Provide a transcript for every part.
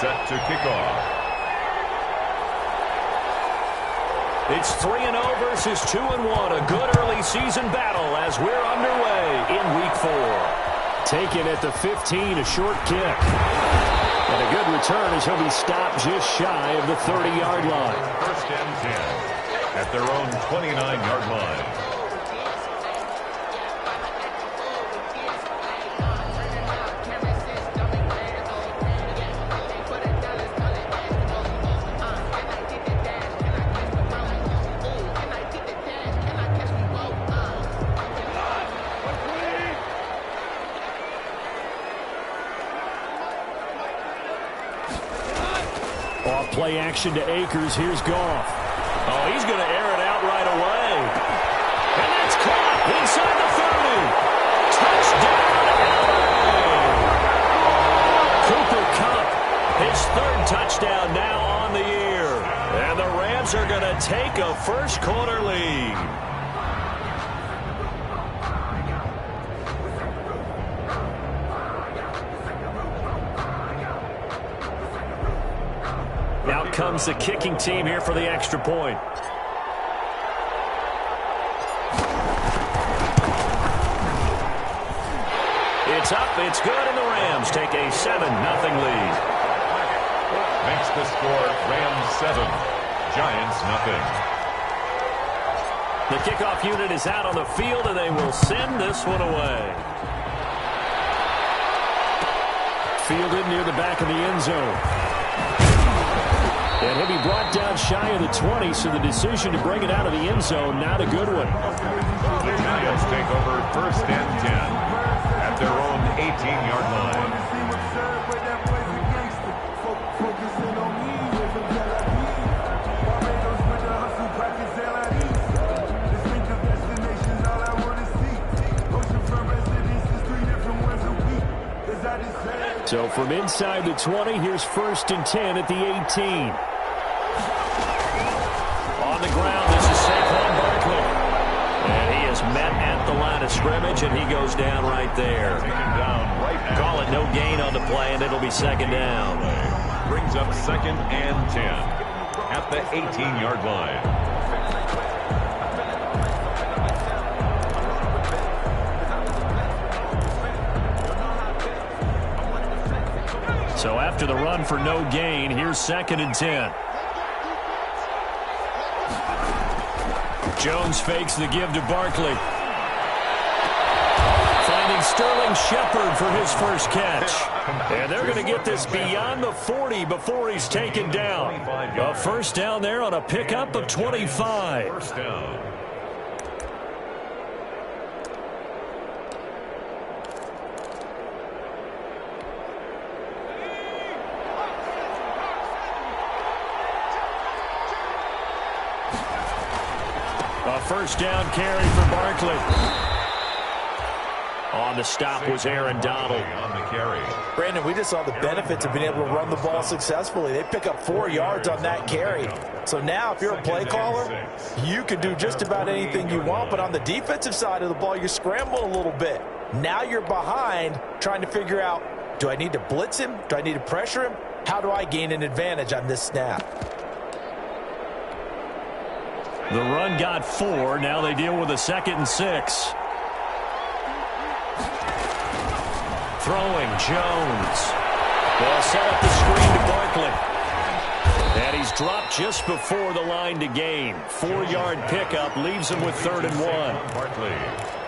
set to kick off. It's 3-0 versus 2-1. A good early season battle as we're underway in Week 4. Taken at the 15, a short kick. And a good return as he'll be stopped just shy of the 30-yard line. First and 10 at their own 29-yard line. Play action to Akers. Here's Goff. Oh, he's going to air it out right away. And that's caught inside the 30. Touchdown, LA! Cooper Kupp, his 3rd touchdown now on the year. And the Rams are going to take a first-quarter lead. Out comes the kicking team here for the extra point. It's up, it's good, and the Rams take a 7-0 lead. Makes the score Rams 7, Giants nothing. The kickoff unit is out on the field, and they will send this one away. Fielded near the back of the end zone. And he'll be brought down shy of the 20, so the decision to bring it out of the end zone, not a good one. The Giants take over first and 10 at their own 18-yard line. So from inside the 20, here's first and 10 at the 18. On the ground, this is Saquon Barkley. And he is met at the line of scrimmage, and he goes down right there. Taken down right now. Call it no gain on the play, and it'll be 2nd down. Brings up 2nd and 10 at the 18-yard line. So after the run for no gain, here's 2nd and 10. Jones fakes the give to Barkley. Finding Sterling Shepard for his first catch. And they're going to get this beyond the 40 before he's taken down. A first down there on a pickup of 25. First down. A first down carry for Barkley. On the stop was Aaron Donald. On the carry. Brandon, we just saw the benefits of being able to run the ball successfully. They pick up 4 yards on that carry. So now if you're a play caller, you can do just about anything you want. But on the defensive side of the ball, you're scrambling a little bit. Now you're behind trying to figure out, do I need to blitz him? Do I need to pressure him? How do I gain an advantage on this snap? The run got 4. Now they deal with a 2nd and 6. Throwing Jones. They'll set up the screen to Barkley. And he's dropped just before the line to gain. 4-yard pickup leaves him with 3rd and 1. Barkley.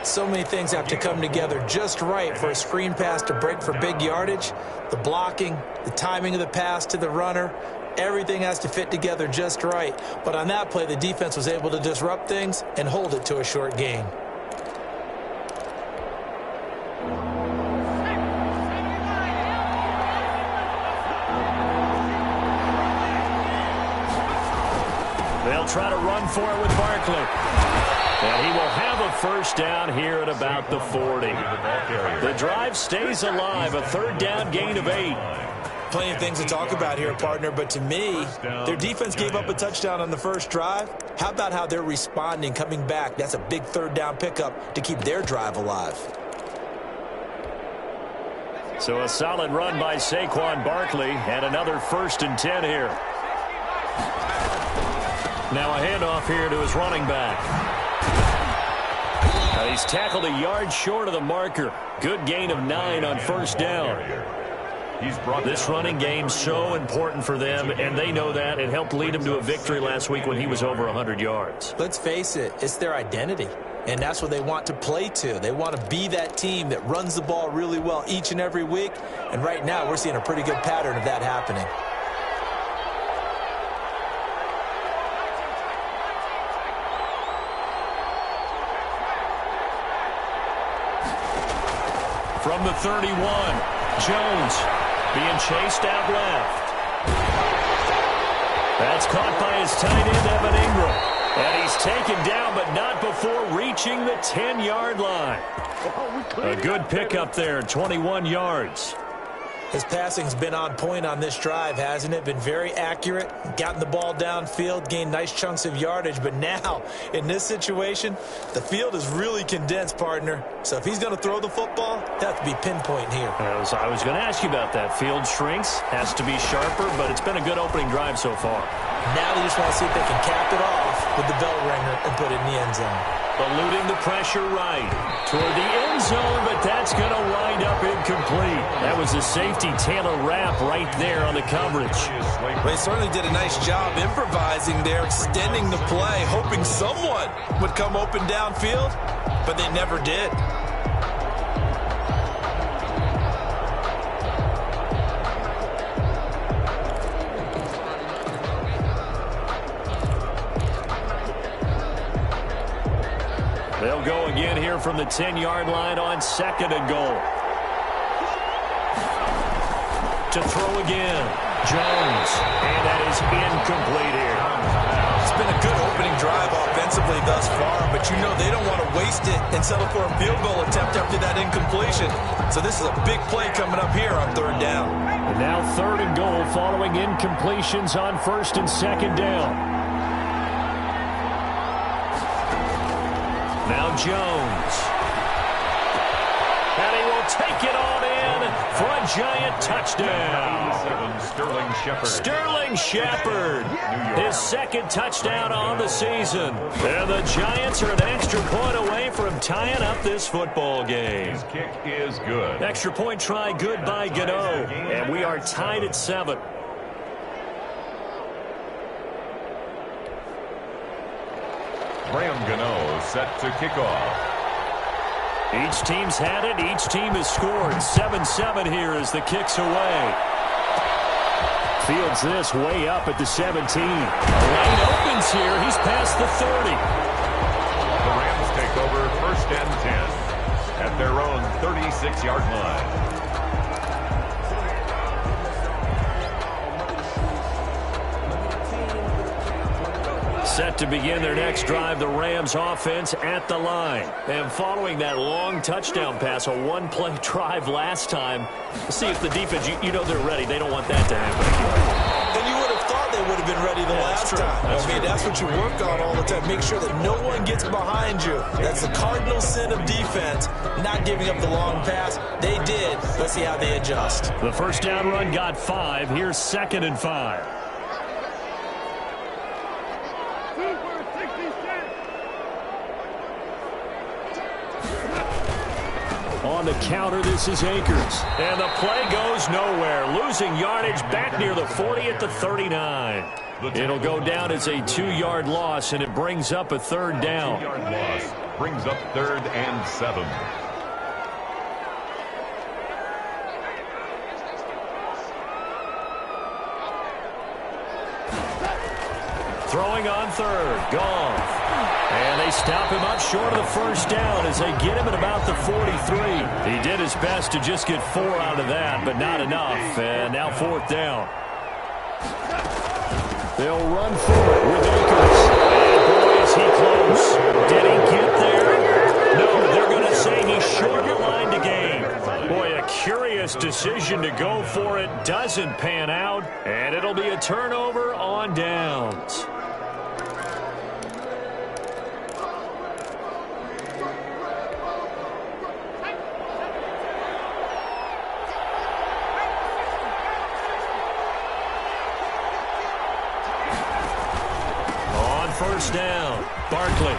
So many things have to come together just right for a screen pass to break for big yardage. The blocking, the timing of the pass to the runner, everything has to fit together just right. But on that play, the defense was able to disrupt things and hold it to a short gain. They'll try to run for it with Barkley. And he will have a first down here at about the 40. The drive stays alive, a 3rd down gain of 8. Plenty of things to talk about here, partner, but to me, their defense gave up a touchdown on the first drive. How about how they're responding, coming back? That's a big 3rd down pickup to keep their drive alive. So a solid run by Saquon Barkley and another 1st and 10 here. Now a handoff here to his running back. He's tackled a yard short of the marker. Good gain of 9 on 1st down. This running game so important for them, and they know that. It helped lead him to a victory last week when he was over 100 yards. Let's face it, it's their identity, and that's what they want to play to. They want to be that team that runs the ball really well each and every week, and right now we're seeing a pretty good pattern of that happening. From the 31, Jones being chased out left. That's caught by his tight end, Evan Ingram. And he's taken down, but not before reaching the 10-yard line. A good pickup there, 21 yards. His passing's been on point on this drive, hasn't it? Been very accurate, gotten the ball downfield, gained nice chunks of yardage. But now, in this situation, the field is really condensed, partner. So if he's going to throw the football, that have to be pinpoint here. I was going to ask you about that. Field shrinks, has to be sharper, but it's been a good opening drive so far. Now they just want to see if they can cap it off with the bell ringer and put it in the end zone. Eluding the pressure right toward the end zone, but that's going to wind up incomplete. That was a safety Taylor Rapp right there on the coverage. Well, he certainly did a nice job improvising there, extending the play, hoping someone would come open downfield, but they never did. They'll go again here from the 10-yard line on 2nd and goal. To throw again, Jones, and that is incomplete here. It's been a good opening drive offensively thus far, but you know they don't want to waste it and settle for a field goal attempt after that incompletion. So this is a big play coming up here on 3rd down. And now 3rd and goal following incompletions on 1st and 2nd down. Now Jones. And he will take it on in for a giant touchdown. Sterling Shepard. His 2nd touchdown on the season. And the Giants are an extra point away from tying up this football game. His kick is good. Extra point try good by Gano. And we are tied at 7. Graham Gano set to kick off. Each team's had it. Each team has scored. 7-7 here as the kick's away. Fields this way up at the 17. Lane opens here. He's past the 30. The Rams take over 1st and 10 at their own 36-yard line. Set to begin their next drive, the Rams offense at the line. And following that long touchdown pass, a one-play drive last time, see if the defense, you know they're ready. They don't want that to happen again. And you would have thought they would have been ready the last time. That's what you work on all the time. Make sure that no one gets behind you. That's the cardinal sin of defense, not giving up the long pass. They did. Let's see how they adjust. The 1st down run got 5. Here's 2nd and 5. On the counter, this is Akers. And the play goes nowhere. Losing yardage back near the 40 at the 39. It'll go down as a 2-yard loss, and it brings up a 3rd down. 2-yard loss brings up 3rd and 7. Throwing on 3rd. Goff. And they stop him up short of the 1st down as they get him at about the 43. He did his best to just get 4 out of that, but not enough. And now 4th down. They'll run for it with Akers. And boy, is he close. Did he get there? No, they're going to say he's short of the line to gain. Boy, a curious decision to go for it. Doesn't pan out. And it'll be a turnover on downs. first down. Barkley.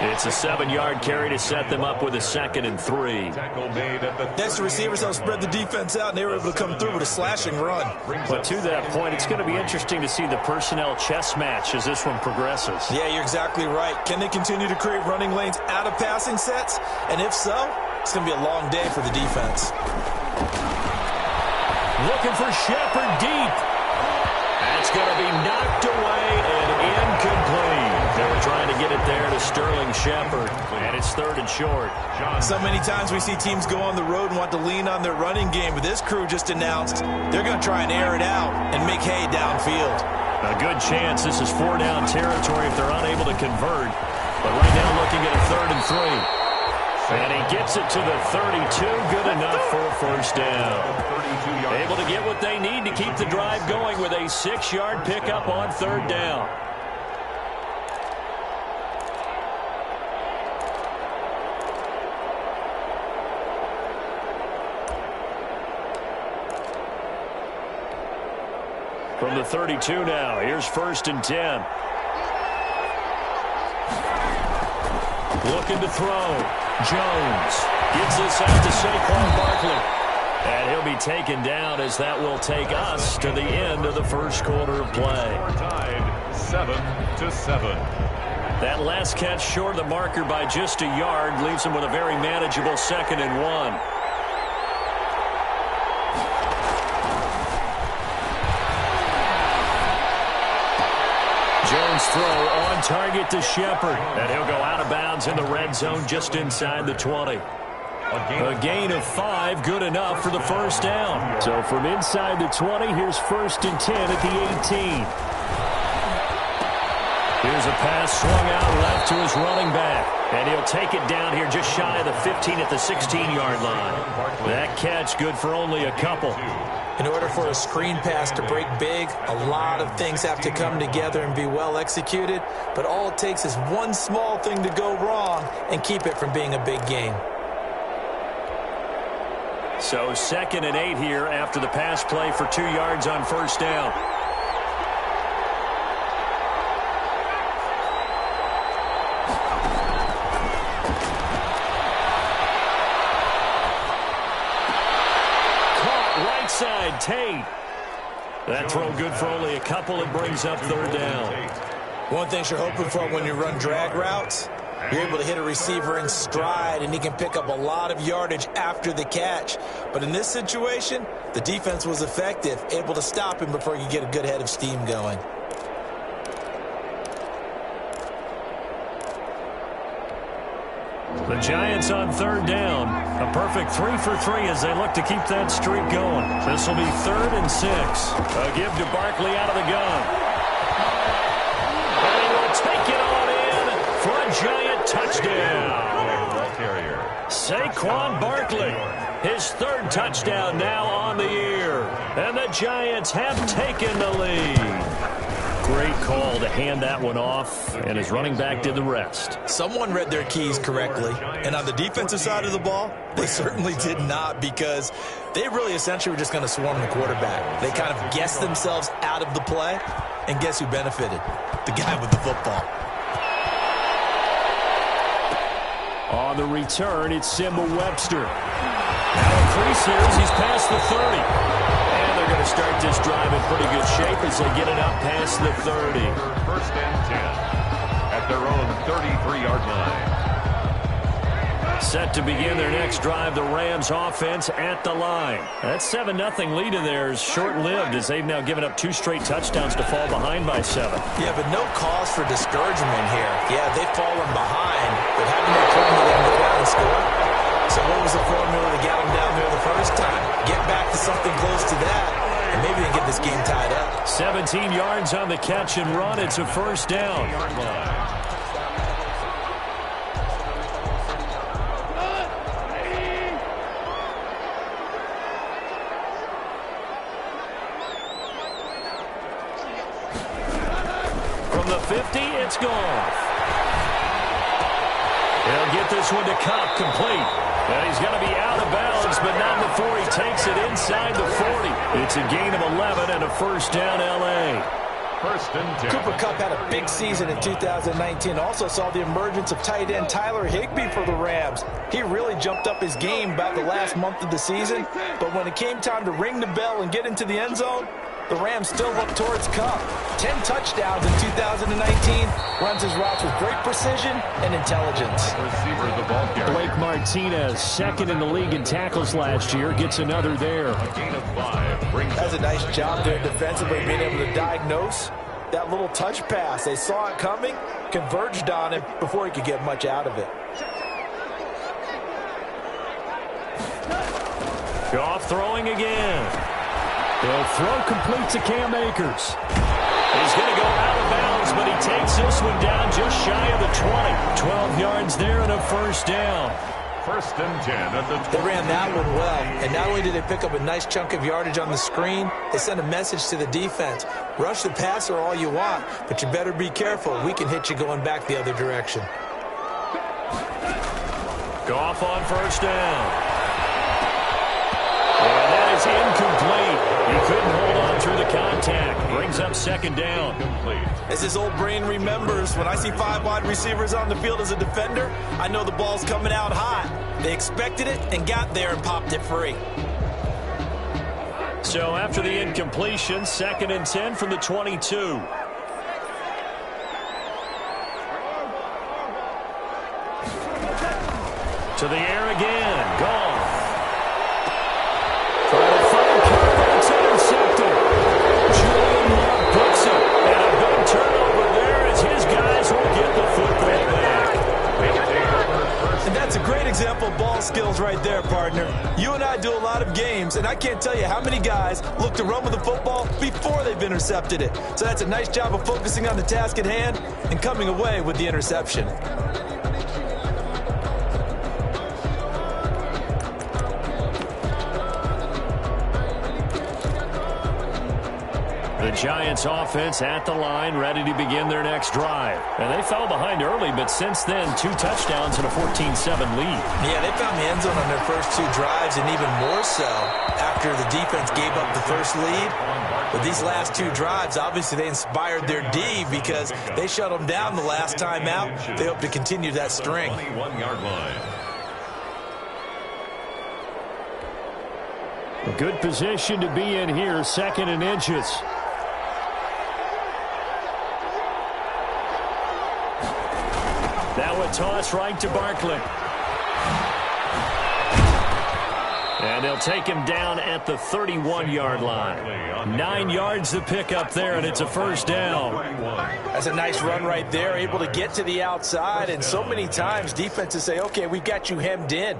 It's a 7-yard carry to set them up with a 2nd and 3. Next, the receivers helped spread the defense out, and they were able to come through with a slashing run. But to that point, it's going to be interesting to see the personnel chess match as this one progresses. Yeah, you're exactly right. Can they continue to create running lanes out of passing sets? And if so, it's going to be a long day for the defense. Looking for Shepard deep. That's going to be knocked away and incomplete. They were trying to get it there to Sterling Shepard, and it's 3rd and short. So many times we see teams go on the road and want to lean on their running game, but this crew just announced they're going to try and air it out and make hay downfield. A good chance this is 4-down territory if they're unable to convert. But right now looking at a 3rd and 3. And he gets it to the 32. Good enough for a first down. Able to get what they need to keep the drive going with a 6-yard pickup on 3rd down. From the 32 now, here's 1st and 10. Looking to throw. Jones gets this out to Saquon Barkley. And he'll be taken down as that will take us to the end of the first quarter of play. Tied 7-7. That last catch short of the marker by just a yard leaves him with a very manageable 2nd and 1. Jones throw on target to Shepard. And he'll go out of bounds in the red zone just inside the 20. A gain of 5, good enough for the first down. So from inside the 20, here's 1st and 10 at the 18. Here's a pass swung out left to his running back. And he'll take it down here just shy of the 15 at the 16-yard line. That catch good for only a couple. In order for a screen pass to break big, a lot of things have to come together and be well executed. But all it takes is one small thing to go wrong and keep it from being a big gain. So 2nd and 8 here after the pass play for 2 yards on first down. Caught right side, Tate. That throw good for only a couple. It brings up 3rd down. One thing you're hoping for when you run drag routes, you're able to hit a receiver in stride, and he can pick up a lot of yardage after the catch. But in this situation, the defense was effective, able to stop him before he could get a good head of steam going. The Giants on 3rd down. A perfect 3 for 3 as they look to keep that streak going. This will be 3rd and 6. A give to Barkley out of the gun. And he will take it on in for a Giant touchdown. Saquon Barkley, his 3rd touchdown now on the year. And the Giants have taken the lead. Great call to hand that one off, and his running back did the rest. Someone read their keys correctly, and on the defensive side of the ball, they certainly did not, because they really essentially were just going to swarm the quarterback. They kind of guessed themselves out of the play, and guess who benefited? The guy with the football. On the return, it's Simba Webster. Now a crease here as he's past the 30. And they're going to start this drive in pretty good shape as they get it up past the 30. 1st and 10 at their own 33-yard line. Set to begin their next drive, the Rams offense at the line. That 7-0 lead in there is short-lived as they've now given up 2 straight touchdowns to fall behind by 7. Yeah, but no cause for discouragement here. Yeah, they've fallen behind, but having their formula, they can go down and score. So what was the formula to get them down there the first time? Get back to something close to that, and maybe they can get this game tied up. 17 yards on the catch and run. It's a first down. From the 50, it's gone. He'll get this one to Cobb, complete. And he's going to be out of bounds, but not before he takes it inside the 40. It's a gain of 11 and a first down, L.A. First and 10. Cooper Kupp had a big season in 2019. Also saw the emergence of tight end Tyler Higbee for the Rams. He really jumped up his game about the last month of the season. But when it came time to ring the bell and get into the end zone, the Rams still looked towards Kupp. 10 touchdowns in 2019. Runs his routes with great precision and intelligence. Receiver, the ball carrier. Blake Martinez, second in the league in tackles last year, gets another there. A gain of 5 brings Does a nice job there defensively, being able to diagnose that little touch pass. They saw it coming, converged on him before he could get much out of it. Goff throwing again. They'll throw complete to Cam Akers. He's going to go out of bounds, but he takes this one down just shy of the 20. 12 yards there and a first down. First and 10 at the 20. They ran that one well, and not only did they pick up a nice chunk of yardage on the screen, they sent a message to the defense. Rush the passer all you want, but you better be careful. We can hit you going back the other direction. Goff on first down. And that is incomplete. He couldn't hold on through the contact. Brings up second down. Complete. As his old brain remembers, when I see 5 wide receivers on the field as a defender, I know the ball's coming out hot. They expected it and got there and popped it free. So after the incompletion, second and 10 from the 22. To the air again. Gone. Trying to find Kirk. It's intercepted. Julian Love books it. And a big turnover there as his guys will get the football back. And that's a great example of ball skills right there, partner. You and I do a lot of games, and I can't tell you how many guys look to run with the football before they've intercepted it. So that's a nice job of focusing on the task at hand and coming away with the interception. The Giants offense at the line, ready to begin their next drive. And they fell behind early, but since then, 2 touchdowns and a 14-7 lead. Yeah, they found the end zone on their first 2 drives, and even more so after the defense gave up the first lead. But these last 2 drives, obviously they inspired their D because they shut them down the last time out. They hope to continue that string. 21-yard line. A good position to be in here, second and inches. Now a toss right to Barkley. And they'll take him down at the 31-yard line. 9 yards to pick up there, and it's a first down. That's a nice run right there, able to get to the outside. And so many times defenses say, okay, we've got you hemmed in.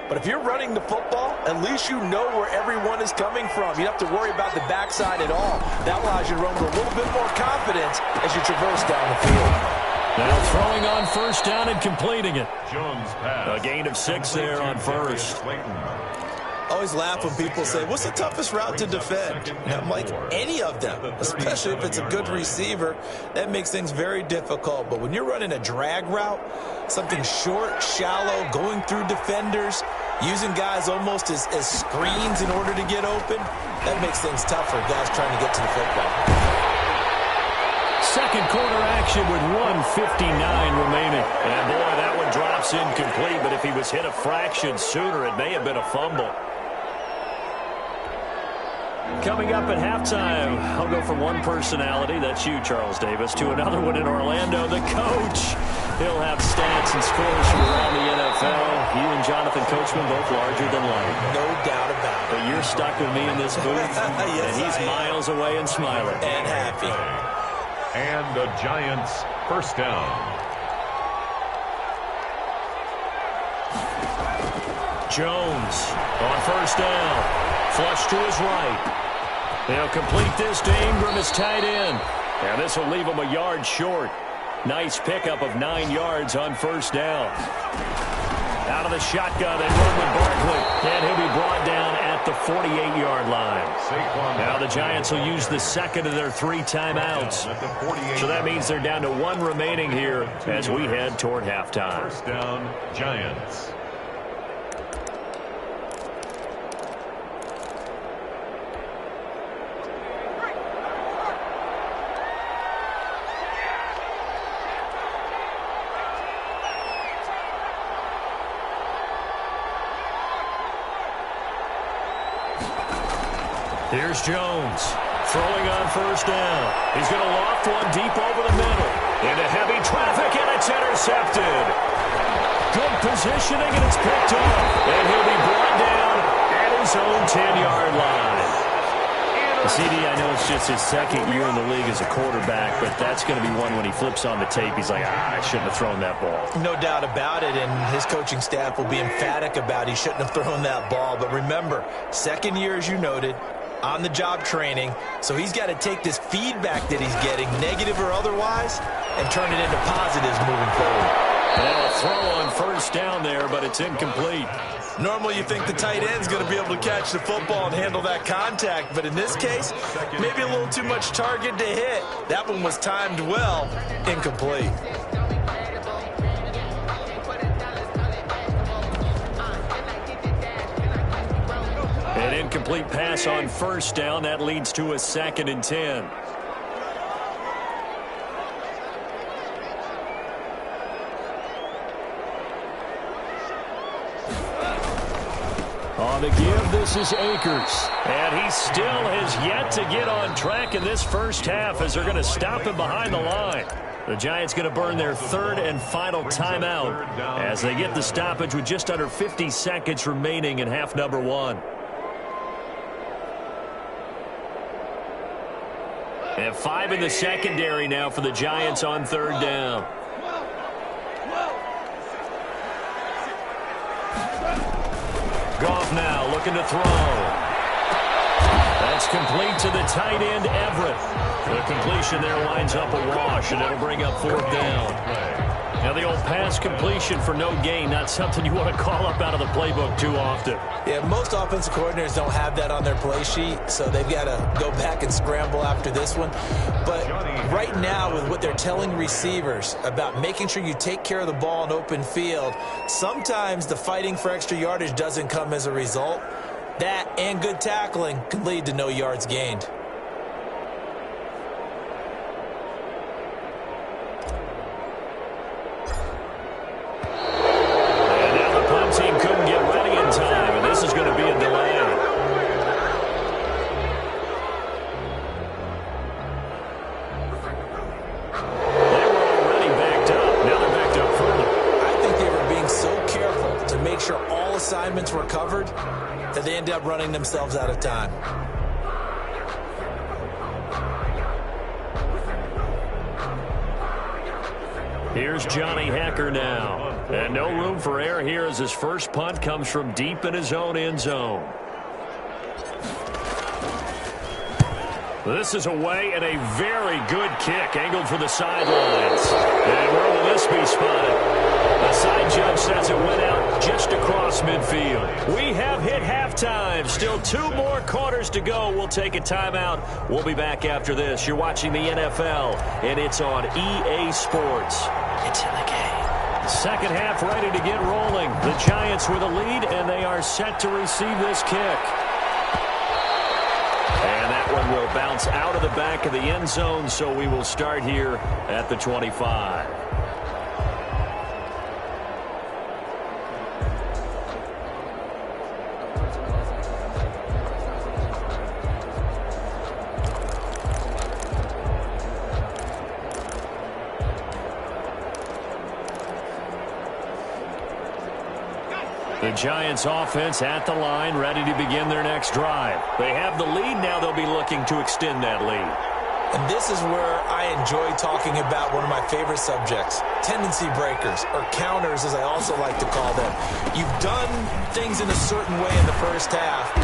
But if you're running the football, at least you know where everyone is coming from. You don't have to worry about the backside at all. That allows you to run with a little bit more confidence as you traverse down the field. Now throwing on first down and completing it. Jones pass. A gain of 6 there on first. I always laugh when people say, what's the toughest route to defend? And I'm like, any of them, especially if it's a good receiver. That makes things very difficult. But when you're running a drag route, something short, shallow, going through defenders, using guys almost as screens in order to get open, that makes things tough for guys trying to get to the football. Second quarter action with 1:59 remaining. And boy, that one drops incomplete, but if he was hit a fraction sooner, it may have been a fumble. Coming up at halftime, I'll go from one personality, that's you, Charles Davis, to another one in Orlando, the coach. He'll have stats and scores from around the NFL. You and Jonathan Coachman both larger than life. No doubt about it. But you're stuck with me in this booth, Yes, and he's miles away and smiling. And happy. And the Giants first down. Jones on first down. Flush to his right. They'll complete this to Ingram as tight end. And this will leave him a yard short. Nice pickup of 9 yards on first down. Out of the shotgun, they run with Barkley. And he'll be brought down at the 48-yard line. Now the Giants will use the second of their 3 timeouts. So that means they're down to 1 remaining here as we head toward halftime. First down, Giants. Here's Jones throwing on first down. He's going to loft one deep over the middle. Into heavy traffic, and it's intercepted. Good positioning, and it's picked off. And he'll be brought down at his own 10-yard line. CD, I know it's just his second year in the league as a quarterback, but that's going to be one when he flips on the tape, he's like, I shouldn't have thrown that ball. No doubt about it, and his coaching staff will be emphatic about he shouldn't have thrown that ball. But remember, second year, as you noted, on-the-job training, so he's got to take this feedback that he's getting, negative or otherwise, and turn it into positives moving forward. And a throw on first down there, but it's incomplete. Normally you think the tight end's going to be able to catch the football and handle that contact, but in this case, maybe a little too much target to hit. That one was timed well, incomplete. An incomplete pass on first down. That leads to a 2nd and 10. On the give, this is Akers. And he still has yet to get on track in this first half as they're going to stop him behind the line. The Giants going to burn their 3rd and final timeout as they get the stoppage with just under 50 seconds remaining in half number 1. And 5 in the secondary now for the Giants on 3rd down. Goff now looking to throw. That's complete to the tight end, Everett. The completion there winds up a wash, and it'll bring up 4th down. Now the old pass completion for no gain, not something you want to call up out of the playbook too often. Yeah, most offensive coordinators don't have that on their play sheet, so they've got to go back and scramble after this one. But right now, with what they're telling receivers about making sure you take care of the ball in open field, sometimes the fighting for extra yardage doesn't come as a result. That and good tackling can lead to no yards gained. Assignments were covered, that they end up running themselves out of time. Here's Johnny Hecker now. And no room for error here as his first punt comes from deep in his own end zone. This is away and a very good kick angled for the sidelines. And where will this be spotted? The side judge says it went out just across midfield. We have hit halftime. Still 2 more quarters to go. We'll take a timeout. We'll be back after this. You're watching the NFL, and it's on EA Sports. It's in the game. Second half ready to get rolling. The Giants with a lead, and they are set to receive this kick. And that one will bounce out of the back of the end zone, so we will start here at the 25. The Giants offense at the line, ready to begin their next drive. They have the lead now. They'll be looking to extend that lead. And this is where I enjoy talking about one of my favorite subjects, tendency breakers, or counters as I also like to call them. You've done things in a certain way in the first half,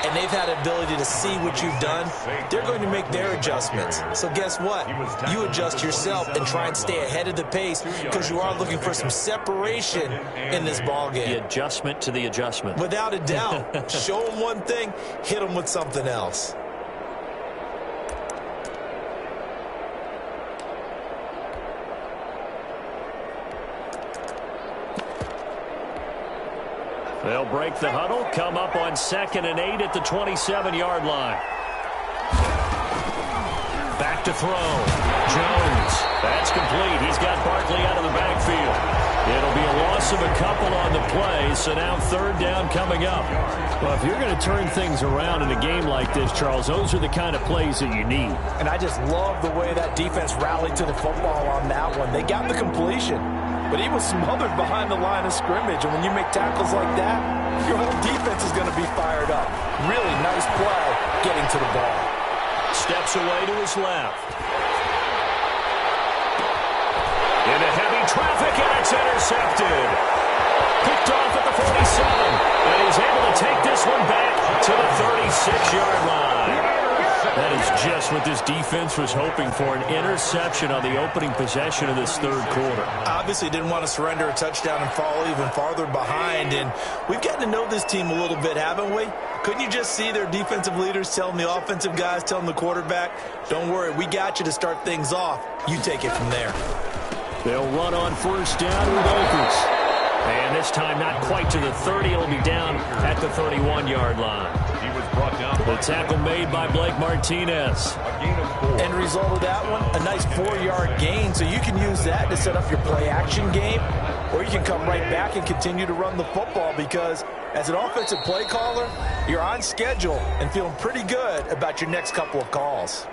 and they've had an ability to see what you've done. They're going to make their adjustments. So guess what? You adjust yourself and try and stay ahead of the pace because you are looking for some separation in this ball game. The adjustment to the adjustment. Without a doubt. Show them one thing, hit them with something else. They'll break the huddle, come up on 2nd and 8 at the 27-yard line. Back to throw. Jones. That's complete. He's got Barkley out of the backfield. It'll be a loss loss of a couple on the play, so now third down coming up. Well, if you're going to turn things around in a game like this, Charles, those are the kind of plays that you need. And I just love the way that defense rallied to the football on that one. They got the completion, but he was smothered behind the line of scrimmage. And when you make tackles like that, your whole defense is going to be fired up. Really nice play getting to the ball. Steps away to his left. Into heavy traffic, and it's intercepted. Picked off at the 47, and he's able to take this one back to the 36-yard line. That is just what this defense was hoping for, an interception on the opening possession of this third quarter. Obviously didn't want to surrender a touchdown and fall even farther behind, and we've gotten to know this team a little bit, haven't we? Couldn't you just see their defensive leaders telling the offensive guys, telling the quarterback, don't worry, we got you to start things off. You take it from there. They'll run on first down with Akers. And this time not quite to the 30. It'll be down at the 31-yard line. He was brought down. The tackle made by Blake Martinez. A gain of 4. End result of that one, a nice 4-yard gain. So you can use that to set up your play-action game, or you can come right back and continue to run the football because as an offensive play caller, you're on schedule and feeling pretty good about your next couple of calls.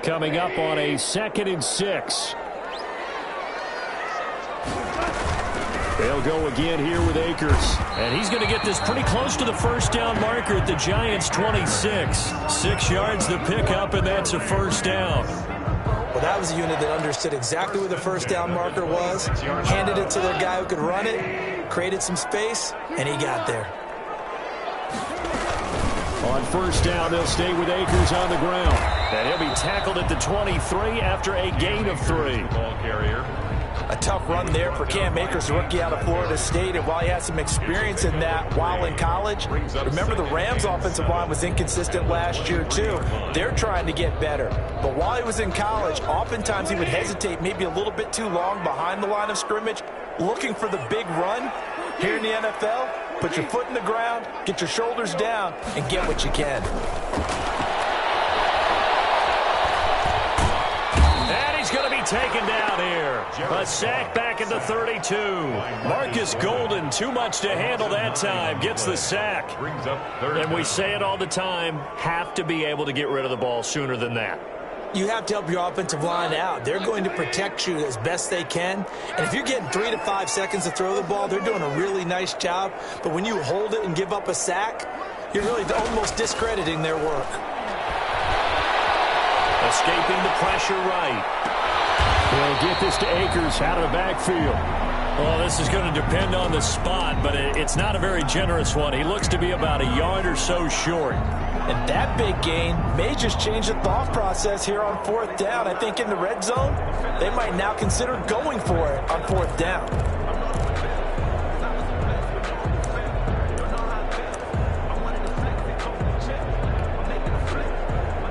Coming up on a 2nd and 6. They'll go again here with Akers. And he's going to get this pretty close to the first down marker at the Giants' 26. 6 yards the pickup, and that's a first down. Well, that was a unit that understood exactly where the first down marker was, handed it to their guy who could run it, created some space, and he got there. On first down, they'll stay with Akers on the ground. And he'll be tackled at the 23 after a gain of 3. Ball carrier. A tough run there for Cam Akers, a rookie out of Florida State, and while he had some experience in that while in college, remember the Rams' offensive line was inconsistent last year too. They're trying to get better. But while he was in college, oftentimes he would hesitate maybe a little bit too long behind the line of scrimmage, looking for the big run. Here in the NFL, put your foot in the ground, get your shoulders down, and get what you can. And he's going to be taken down here. A sack back at the 32. Marcus Golden, too much to handle that time, gets the sack. Brings up third. And we say it all the time, have to be able to get rid of the ball sooner than that. You have to help your offensive line out. They're going to protect you as best they can. And if you're getting 3 to 5 seconds to throw the ball, they're doing a really nice job. But when you hold it and give up a sack, you're really almost discrediting their work. Escaping the pressure right. They'll get this to Akers out of the backfield. Well, this is going to depend on the spot, but it's not a very generous one. He looks to be about a yard or so short. And that big gain may just change the thought process here on 4th down. I think in the red zone, they might now consider going for it on 4th down.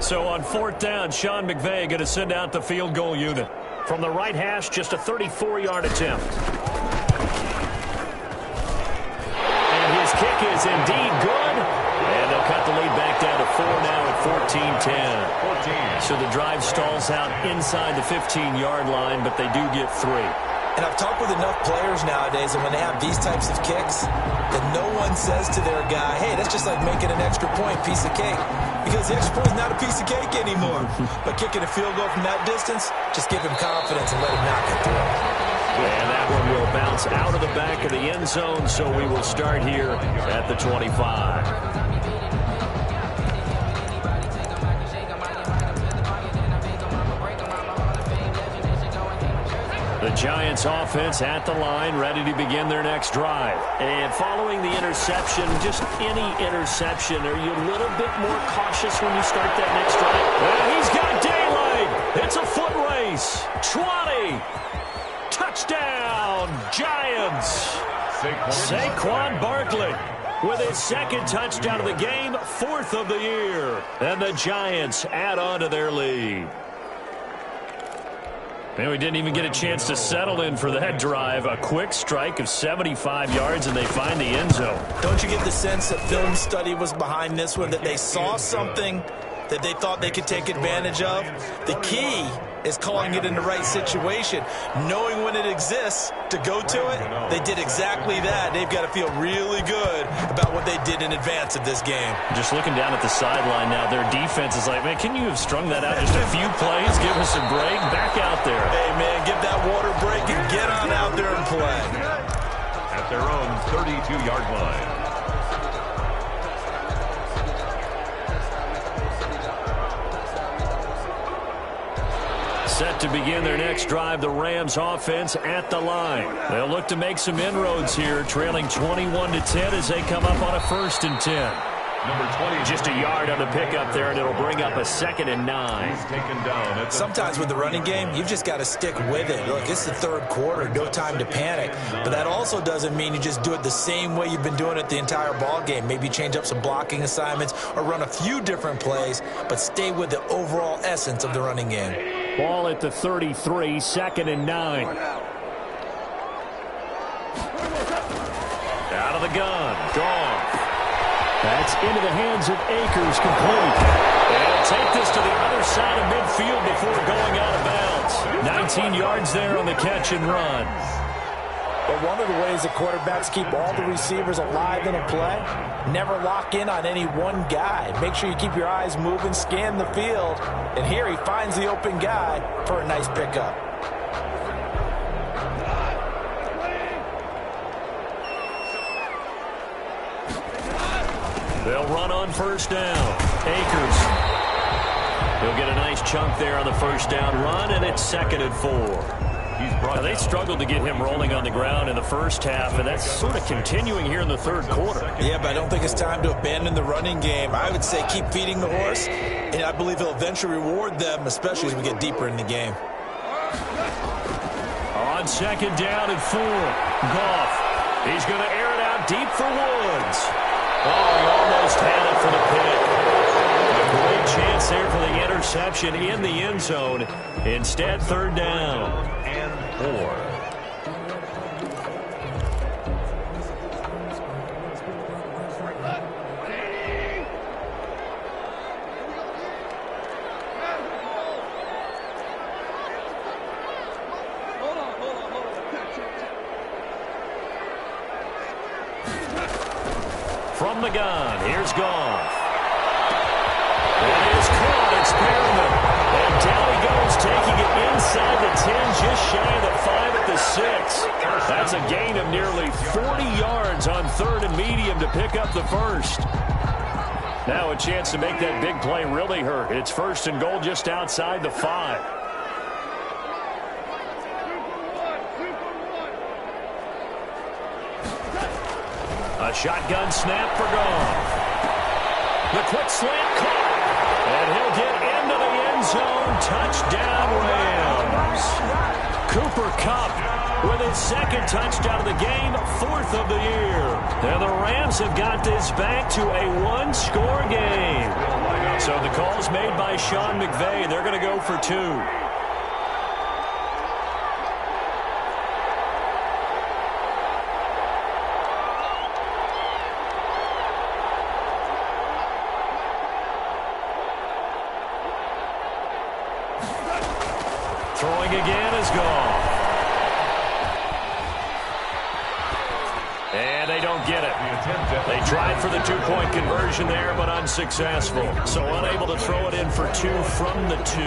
So on 4th down, Sean McVay going to send out the field goal unit. From the right hash, just a 34-yard attempt. And his kick is indeed good. And they'll cut the lead back down to 4 now at 14-10. So the drive stalls out inside the 15-yard line, but they do get 3. And I've talked with enough players nowadays, and when they have these types of kicks, that no one says to their guy, hey, that's just like making an extra point, piece of cake. Because the extra point is not a piece of cake anymore. But kicking a field goal from that distance, just give him confidence and let him knock it through. And that one will bounce out of the back of the end zone, so we will start here at the 25. The Giants offense at the line, ready to begin their next drive. And following the interception, just any interception, are you a little bit more cautious when you start that next drive? Well, he's got daylight. It's a foot race. 20. Touchdown, Giants. Saquon Barkley with his 2nd touchdown of the game, 4th of the year. And the Giants add on to their lead. And we didn't even get a chance to settle in for that drive. A quick strike of 75 yards, and they find the end zone. Don't you get the sense that film study was behind this one, that they saw something that they thought they could take advantage of. The key is calling it in the right situation, knowing when it exists to go to it. They did exactly that. They've got to feel really good about what they did in advance of this game. Just looking down at the sideline now, their defense is like, man, can you have strung that out just a few plays? Give us a break. Back out there. Hey, man, give that water break and get on out there and play. At their own 32-yard line. Set to begin their next drive, the Rams offense at the line. They'll look to make some inroads here, trailing 21-10 as they come up on a 1st and 10. Number 20. Just a yard on the pickup there, and it'll bring up a 2nd and 9. He's taken down. Sometimes with the running game, you've just got to stick with it. Look, it's the 3rd quarter, no time to panic. But that also doesn't mean you just do it the same way you've been doing it the entire ball game. Maybe change up some blocking assignments or run a few different plays, but stay with the overall essence of the running game. Ball at the 33, 2nd and 9. Out of the gun, gone. That's into the hands of Akers, complete. And he'll take this to the other side of midfield before going out of bounds. 19 yards there on the catch and run. But one of the ways that quarterbacks keep all the receivers alive in a play, never lock in on any one guy. Make sure you keep your eyes moving, scan the field. And here he finds the open guy for a nice pickup. They'll run on 1st down. Akers. He'll get a nice chunk there on the 1st down run, and it's 2nd and 4. Now, they struggled to get him rolling on the ground in the 1st half, and that's sort of continuing here in the 3rd quarter. Yeah, but I don't think it's time to abandon the running game. I would say keep feeding the horse, and I believe he'll eventually reward them, especially as we get deeper in the game. On 2nd down and 4, Goff. He's going to air it out deep for Woods. Oh, he almost had it for the pick. A great chance there for the interception in the end zone. Instead, 3rd down and 4. From the gun, here's Goff. It is caught, it's Perriman. And down he goes, taking it inside the 10, just shy of the 5 at the 6. That's a gain of nearly 40 yards on 3rd and medium to pick up the 1st. Now a chance to make that big play really hurt. It's 1st and goal just outside the 5. A shotgun snap for Goff. The quick slant caught. And he'll get into the end zone. Touchdown, Rams. Cooper Kupp with his 2nd touchdown of the game, 4th of the year. And the Rams have got this back to a 1-score game. So the call's made by Sean McVay. They're going to go for 2. Throwing again is Goff. And they don't get it. They tried for the 2-point conversion there, but unsuccessful. So unable to throw it in for 2 from the 2.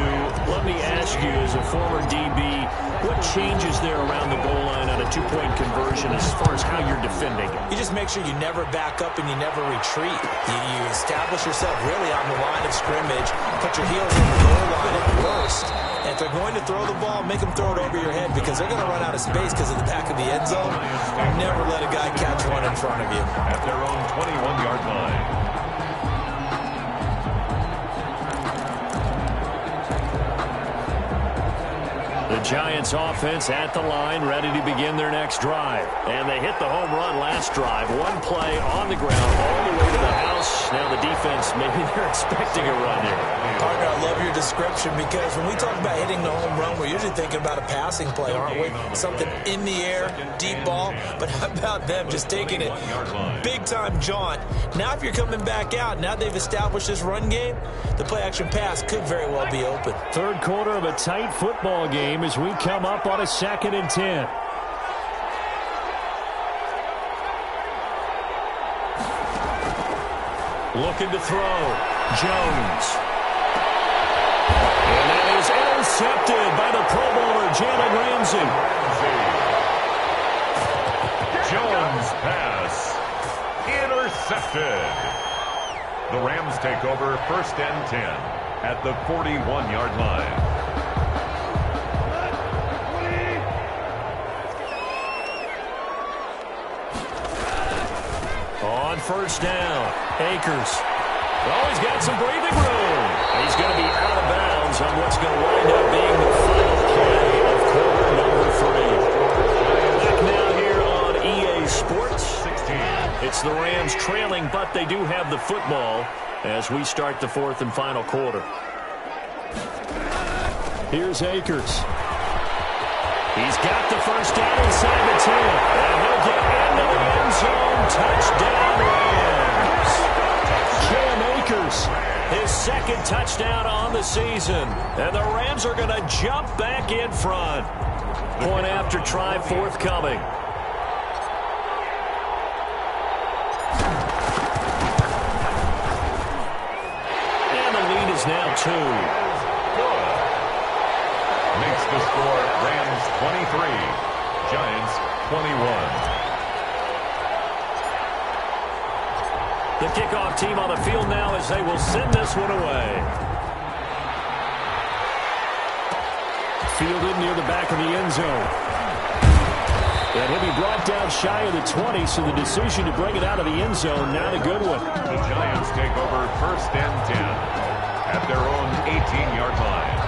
Let me ask you, as a former DB, what changes there around the goal line on a 2-point conversion as far as how you're defending? You just make sure you never back up and you never retreat. You establish yourself really on the line of scrimmage, put your heels on the goal line at worst. And if they're going to throw the ball, make them throw it over your head because they're going to run out of space because of the back of the end zone. Never let a guy catch one in front of you. At their own 21-yard line. The Giants offense at the line, ready to begin their next drive. And they hit the home run last drive. One play on the ground all the way to the house. Now the defense, maybe they're expecting a run here. Partner, I love your description because when we talk about hitting the home run, we're usually thinking about a passing play, aren't we? Something in the air, deep ball. But how about them just taking it big-time jaunt? Now if you're coming back out, now they've established this run game, the play-action pass could very well be open. Third quarter of a tight football game as we come up on a 2nd and 10. Looking to throw. Jones. And that is intercepted by the Pro Bowler, Jalen Ramsey. Jones pass. Intercepted. The Rams take over 1st and 10 at the 41-yard line. On 1st down, Akers. Oh, he's got some breathing room. He's going to be out of bounds on what's going to wind up being the final play of quarter number 3. Back now here on EA Sports. 16. It's the Rams trailing, but they do have the football as we start the 4th and final quarter. Here's Akers. He's got the 1st down inside the 10. And he'll get into the end zone. Touchdown, Rams. Cam Akers. His 2nd touchdown on the season. And the Rams are going to jump back in front. Point after try forthcoming. And the lead is now 2. Makes the score Rams 23, Giants 21. The kickoff team on the field now as they will send this one away. Fielded near the back of the end zone. And he'll be brought down shy of the 20, so the decision to bring it out of the end zone, not a good one. The Giants take over 1st and 10 at their own 18-yard line.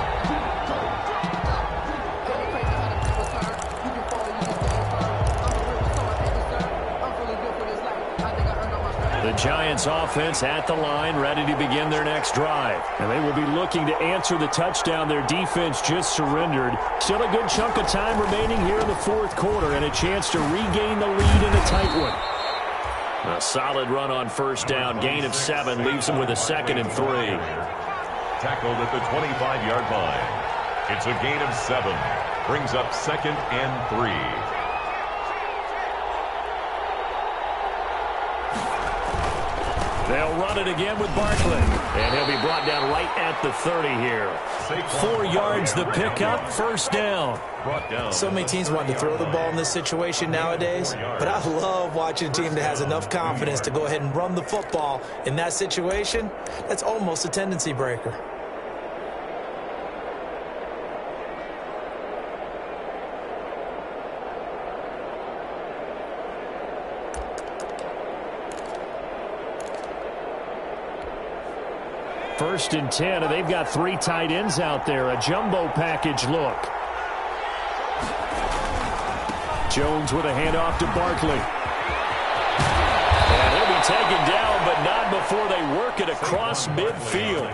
The Giants offense at the line, ready to begin their next drive. And they will be looking to answer the touchdown their defense just surrendered. Still a good chunk of time remaining here in the 4th quarter and a chance to regain the lead in a tight one. A solid run on 1st down. Gain of 7 leaves them with a 2nd and 3. Tackled at the 25-yard line. It's a gain of 7. Brings up 2nd and 3. They'll run it again with Barkley. And he'll be brought down right at the 30 here. 4 yards the pickup, 1st down. So many teams want to throw the ball in this situation nowadays, but I love watching a team that has enough confidence to go ahead and run the football in that situation. That's almost a tendency breaker. First and 10, and they've got 3 tight ends out there. A jumbo package look. Jones with a handoff to Barkley. And he'll be taken down, but not before they work it across midfield.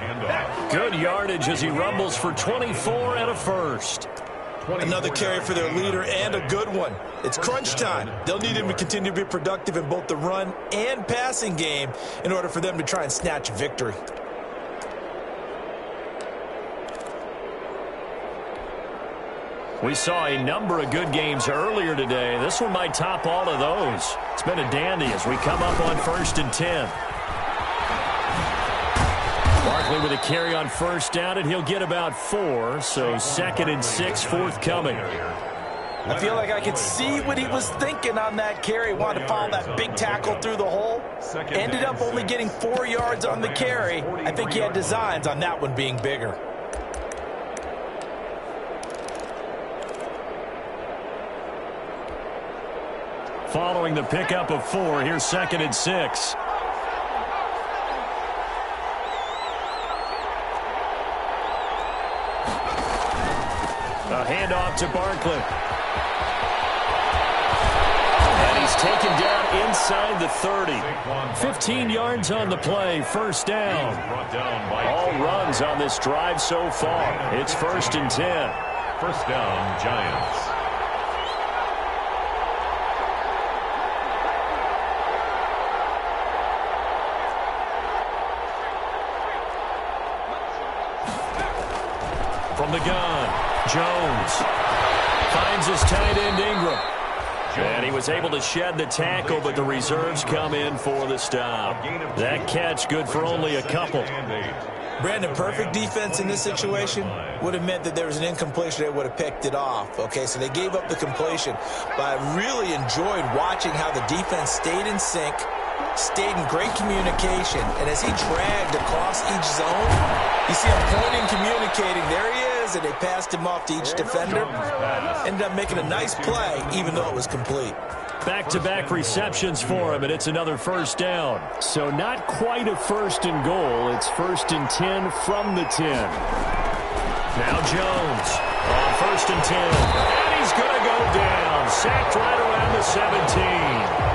Good yardage as he rumbles for 24 and a 1st. Another carry for their leader and a good one. It's crunch time. They'll need him to continue to be productive in both the run and passing game in order for them to try and snatch a victory. We saw a number of good games earlier today. This one might top all of those. It's been a dandy as we come up on 1st and 10. Barkley with a carry on 1st down, and he'll get about 4. So 2nd and 6 forthcoming. I feel like I could see what he was thinking on that carry. Wanted to follow that big tackle through the hole. Ended up only getting 4 yards on the carry. I think he had designs on that one being bigger. Following the pickup of 4, here's 2nd and 6. A handoff to Barkley. And he's taken down inside the 30. 15 yards on the play, first down. All runs on this drive so far. It's 1st and 10. First down, Giants. From the gun, Jones finds his tight end Ingram. And he was able to shed the tackle, but the reserves come in for the stop. That catch good for only a couple. Brandon, perfect defense in this situation would have meant that there was an incompletion. They would have picked it off. Okay, so they gave up the completion. But I really enjoyed watching how the defense stayed in sync, stayed in great communication, and as he dragged across each zone, you see him pointing, communicating. There he is, and they passed him off to each defender. Ended up making a nice play, even though it was complete. Back-to-back receptions for him, and it's another first down. So not quite a 1st and goal. It's 1st and 10 from the 10. Now Jones on 1st and 10. And he's going to go down. Sacked right around the 17.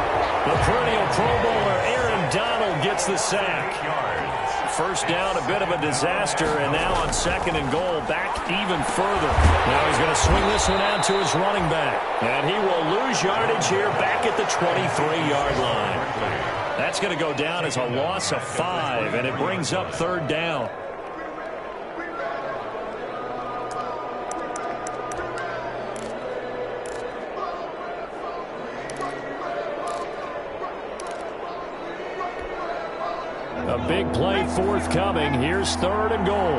The perennial Pro Bowler Aaron Donald gets the sack. First down, a bit of a disaster, and now on 2nd and goal, back even further. Now he's going to swing this one out to his running back. And he will lose yardage here back at the 23-yard line. That's going to go down as a loss of 5, and it brings up 3rd down. A big play forthcoming. Here's 3rd and goal.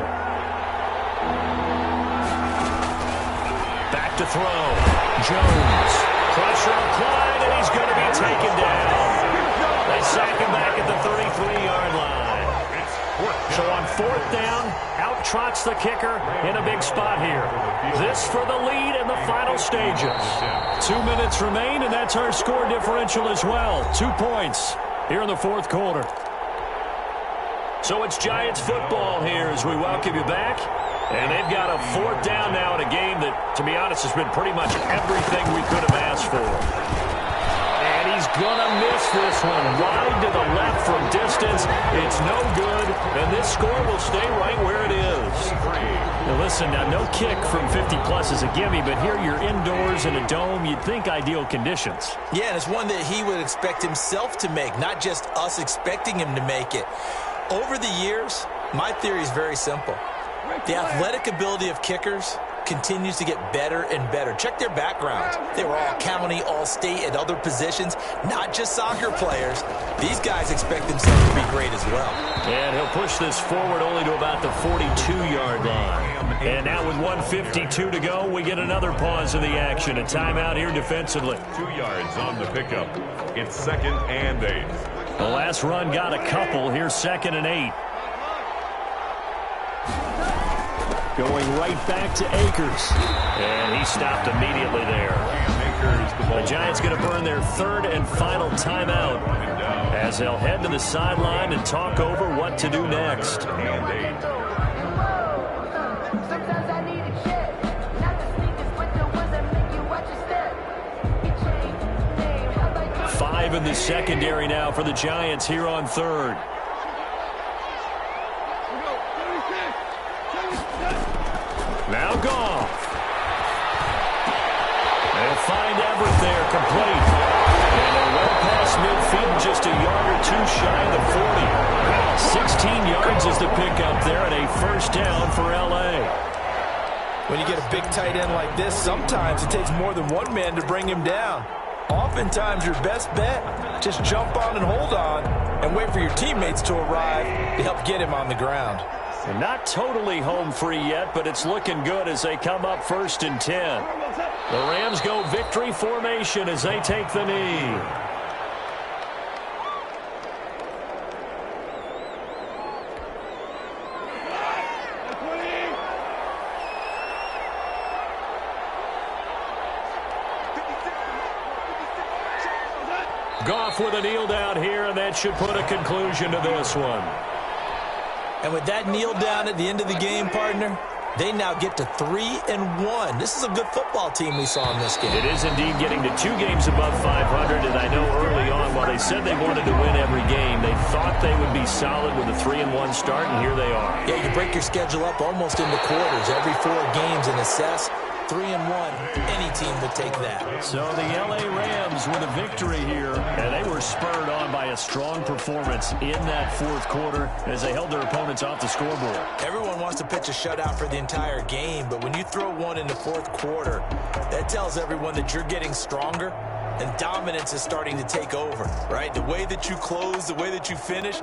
Back to throw. Jones. Pressure applied, and he's going to be taken down. They sack him back at the 33-yard line. So on 4th down, out trots the kicker in a big spot here. This for the lead in the final stages. 2 minutes remain, and that's our score differential as well. 2 points here in the 4th quarter. So it's Giants football here as we welcome you back. And they've got a 4th down now in a game that, to be honest, has been pretty much everything we could have asked for. And he's going to miss this one. Wide to the left from distance. It's no good. And this score will stay right where it is. Now listen, now no kick from 50-plus is a gimme, but here you're indoors in a dome. You'd think ideal conditions. Yeah, and it's one that he would expect himself to make, not just us expecting him to make it. Over the years, my theory is very simple. The athletic ability of kickers continues to get better and better. Check their backgrounds. They were all county, all state, at other positions, not just soccer players. These guys expect themselves to be great as well. And he'll push this forward only to about the 42-yard line. And now with 1:52 to go, we get another pause in the action. A timeout here defensively. 2 yards on the pickup. It's 2nd and 8. The last run got a couple. Here's 2nd and 8. Going right back to Akers. And he stopped immediately there. The Giants going to burn their 3rd and final timeout as they'll head to the sideline and talk over what to do next. And 8. In the secondary now for the Giants here on 3rd. Now Goff. They'll find Everett there, complete. And they're well past midfield, just a yard or 2 shy of the 40. 16 yards is the pickup there, and a 1st down for L.A. When you get a big tight end like this, sometimes it takes more than one man to bring him down. Oftentimes, your best bet, just jump on and hold on and wait for your teammates to arrive to help get him on the ground. And not totally home free yet, but it's looking good as they come up 1st and 10. The Rams go victory formation as they take the knee. Goff with a kneel down here, and that should put a conclusion to this one. And with that kneel down at the end of the game, partner, They now get to 3-1. This is a good football team we saw in this game. It is indeed getting to 2 games above 500, and I know early on, while they said they wanted to win every game, they thought they would be solid with a 3-1 start, and here they are. Yeah, you break your schedule up almost into quarters, every 4 games, and assess 3-1. Any team would take that. So the L.A. Rams with a victory here, and they were spurred on by a strong performance in that fourth quarter as they held their opponents off the scoreboard. Everyone wants to pitch a shutout for the entire game, but when you throw one in the fourth quarter, that tells everyone that you're getting stronger and dominance is starting to take over, right? The way that you close, the way that you finish,